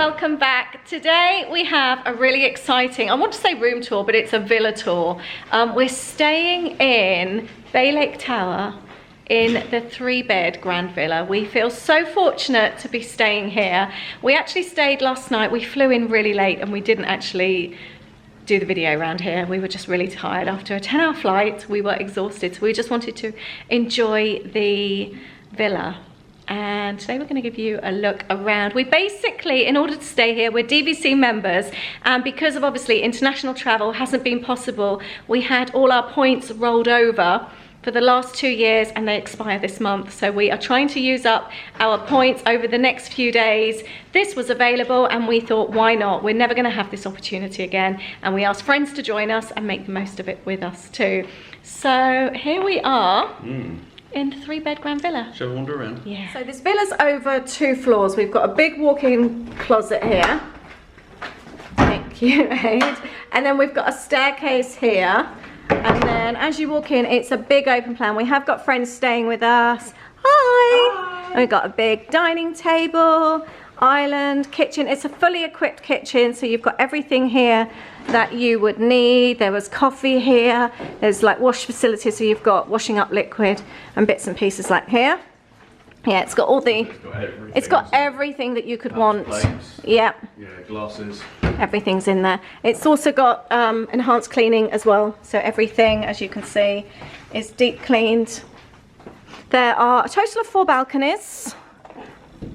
welcome back. Today we have a really exciting, I want to say room tour, but it's a villa tour. We're staying in Bay Lake Tower in the 3-bed Grand Villa. We feel so fortunate to be staying here. We actually stayed last night. We flew in really late and we didn't actually do the video around here. We were just really tired after a 10-hour flight. We were exhausted, so we just wanted to enjoy the villa. And today we're going to give you a look around. We basically, in order to stay here, we're DVC members, and because of obviously international travel hasn't been possible, we had all our points rolled over for the last 2 years and they expire this month. So we are trying to use up our points over the next few days. This was available and we thought, why not? We're never going to have this opportunity again. And we asked friends to join us and make the most of it with us too. So here we are. In the 3-bed Grand Villa. Shall we wander around? Yeah. So this villa's over 2 floors. We've got a big walk-in closet here. Thank you, Aid. And then we've got a staircase here. And then as you walk in, it's a big open plan. We have got friends staying with us. Hi! And we've got a big dining table, island, kitchen. It's a fully equipped kitchen, so you've got everything here that you would need. There was coffee here. There's like wash facilities, so you've got washing up liquid and bits and pieces like here. Yeah, it's got all the, it's got everything that you could want. Plates, yeah, glasses. Everything's in there. It's also got enhanced cleaning as well. So everything, as you can see, is deep cleaned. There are a total of 4 balconies.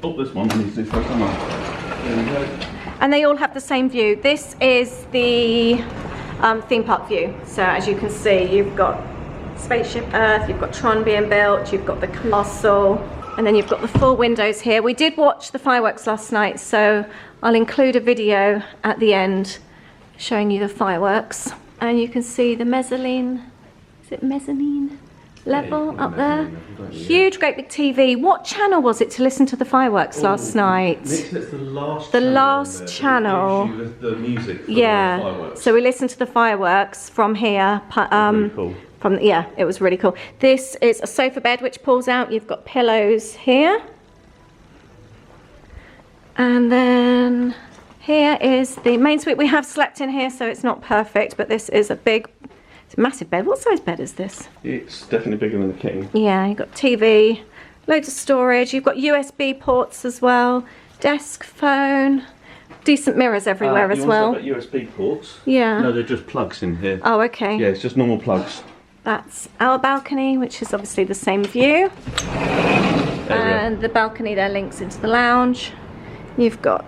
Oh, this one needs to first time. There we go. And they all have the same view. This is the theme park view. So as you can see, you've got Spaceship Earth, you've got Tron being built, you've got the castle, and then you've got the 4 windows here. We did watch the fireworks last night, so I'll include a video at the end showing you the fireworks. And you can see the mezzanine, is it mezzanine? Level up there. Huge, great big TV. What channel was it to listen to the fireworks last night? It's the last the channel. Last channel. The music for the fireworks. So we listened to the fireworks from here. Really cool. Yeah, it was really cool. This is a sofa bed which pulls out. You've got pillows here. And then here is the main suite. We have slept in here, so it's not perfect, but this is a big, it's a massive bed. What size bed is this? It's definitely bigger than the king. Yeah, you've got TV, loads of storage. You've got USB ports as well, desk, phone, decent mirrors everywhere as well. You want to talk about USB ports? Yeah. No, they're just plugs in here. Oh, okay. Yeah, it's just normal plugs. That's our balcony, which is obviously the same view. And the balcony there links into the lounge. You've got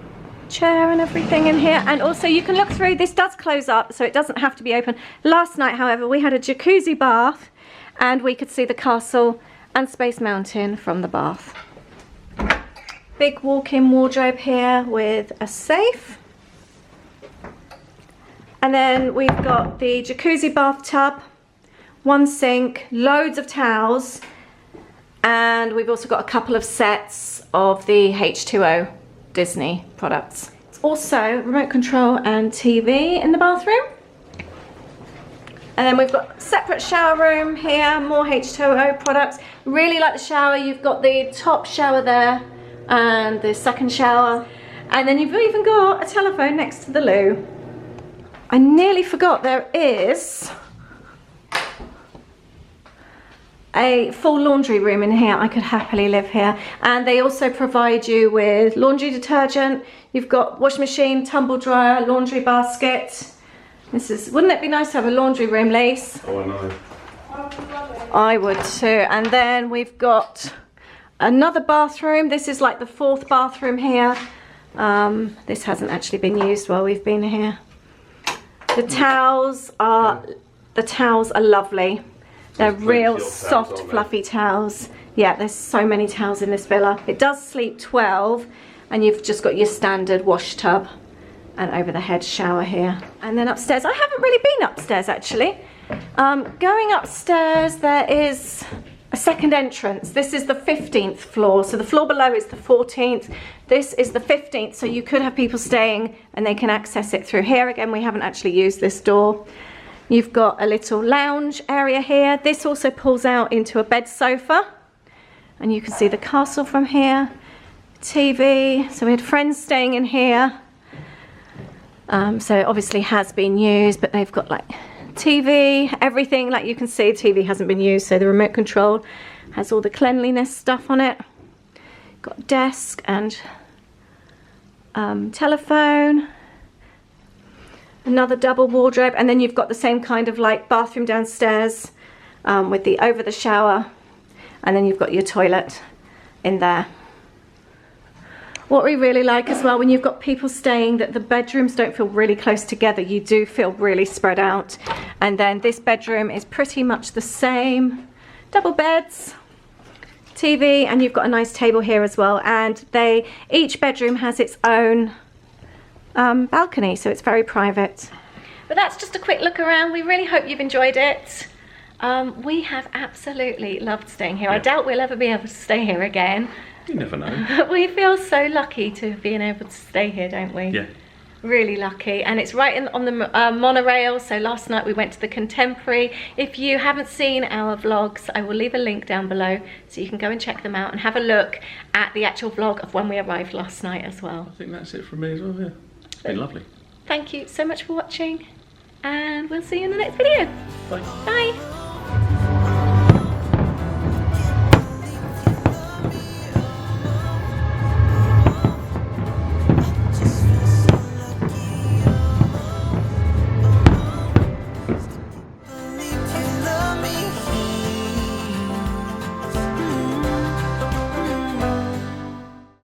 chair and everything in here, and also you can look through. This does close up, so it doesn't have to be open. Last night, however, we had a jacuzzi bath and we could see the castle and Space Mountain from the bath. Big walk-in wardrobe here with a safe, and then we've got the jacuzzi bathtub, 1 sink, loads of towels, and we've also got a couple of sets of the H2O Disney products. It's also remote control and TV in the bathroom. And then we've got a separate shower room here, more H2O products. Really like the shower. You've got the top shower there and the second shower. And then you've even got a telephone next to the loo. I nearly forgot, there is a full laundry room in here. I could happily live here. And they also provide you with laundry detergent. You've got washing machine, tumble dryer, laundry basket. This is, wouldn't it be nice to have a laundry room, Lace? Oh, I know. I would too. And then we've got another bathroom. This is like the 4th bathroom here. This hasn't actually been used while we've been here. The towels are lovely. They're real soft, fluffy towels. Yeah, there's so many towels in this villa. It does sleep 12, and you've just got your standard wash tub and over the head shower here. And then upstairs, I haven't really been upstairs actually. Going upstairs, there is a second entrance. This is the 15th floor, so the floor below is the 14th. This is the 15th, so you could have people staying and they can access it through here. Again, we haven't actually used this door. You've got a little lounge area here. This also pulls out into a bed sofa, and you can see the castle from here. TV. So we had friends staying in here. So it obviously has been used, but they've got like TV, everything. Like you can see, TV hasn't been used. So the remote control has all the cleanliness stuff on it. Got desk and telephone. Another double wardrobe, and then you've got the same kind of like bathroom downstairs with the over the shower, and then you've got your toilet in there. What we really like as well, when you've got people staying, that the bedrooms don't feel really close together. You do feel really spread out. And then this bedroom is pretty much the same. Double beds, TV, and you've got a nice table here as well. And each bedroom has its own balcony, so it's very private. But that's just a quick look around. We really hope you've enjoyed it. We have absolutely loved staying here. Yeah. I doubt we'll ever be able to stay here again. You never know. We feel so lucky to have been able to stay here, don't we? Yeah. Really lucky. And it's right on the monorail. So last night we went to the Contemporary. If you haven't seen our vlogs, I will leave a link down below so you can go and check them out and have a look at the actual vlog of when we arrived last night as well. I think that's it from me as well, yeah. It's been lovely. Thank you so much for watching, and we'll see you in the next video. Bye. Bye.